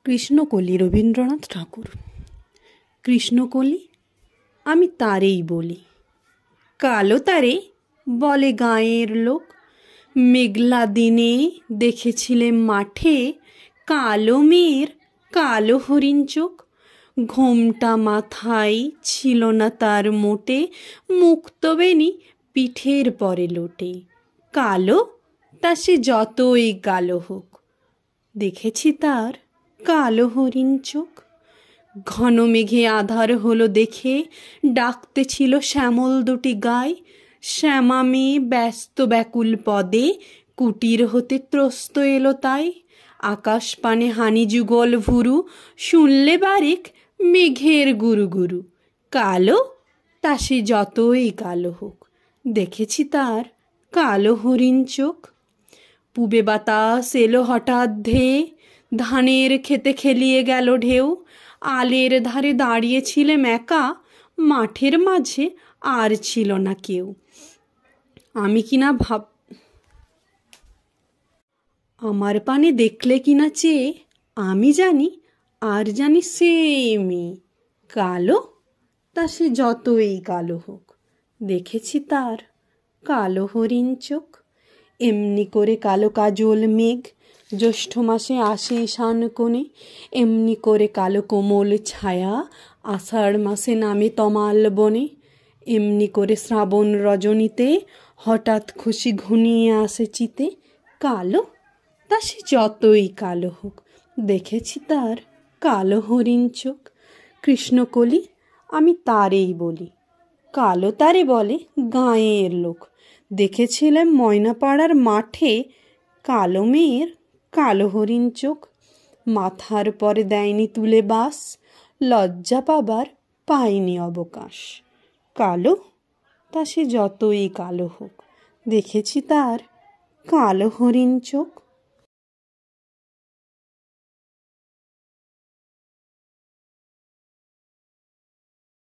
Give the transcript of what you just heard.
কৃষ্ণকলি রবীন্দ্রনাথ ঠাকুর। কৃষ্ণকলি আমি তারেই বলি, কালো তারে বলে গাঁয়ের লোক। মেঘলা দিনে দেখেছিলে মাঠে কালো মেয়ের কালো হরিণ চোখ। ঘোমটা মাথায় ছিল না তার মোটে, মুক্তবেণী পিঠের পরে লোটে। কালো তা সে যতই কালো হোক, দেখেছি তার কালো হরিণ চোখ। ঘন মেঘে আধার হলো দেখে ডাকতে ছিল শ্যামল দুটি গায়। শ্যামা মেয়ে ব্যস্ত ব্যাকুল পদে কুটির হতে ত্রস্ত এলো তাই। আকাশ পানে হানি যুগল ভুরু, শুনলে বারেক মেঘের গুরু গুরু। কালো তা সে যতই কালো হোক, দেখেছি তার কালো হরিণ চোখ। পুবে বাতাস এলো হঠাৎ ধেয়ে, ধানের খেতে খেলিয়ে গেল ঢেউ। আলের ধারে দাঁড়িয়েছিলেম একা, মাঠের মাঝে আর ছিল না কেউ। আমি কিনা আমার পানে দেখলে কিনা চেয়ে আমি জানি আর জানি সে মেয়ে কালো তা সে যতই কালো হোক, দেখেছি তার কালো হরিণ চোখ। এমনি করে কালো কাজল মেঘ জ্যৈষ্ঠ মাসে আসে ঈশান কোণে। এমনি করে কালো কোমল ছায়া আষাঢ় মাসে নামে তমাল বনে। এমনি করে শ্রাবণ রজনীতে হঠাৎ খুশি ঘনিয়ে আসে চিতে। কালো তা সে যতই কালো হোক, দেখেছি তার কালো হরিণ চোখ। কৃষ্ণকলি আমি তারেই বলি, কালো তারে বলে গাঁয়ের লোক। দেখেছিলাম ময়নাপাড়ার মাঠে কালো মেয়ের কালো হরিণ চোখ। মাথার পরে দেয়নি তুলে বাস, লজ্জা পাবার পায়নি অবকাশ। কালো তা সে যতই কালো হোক, দেখেছি তার কালো হরিণ চোখ।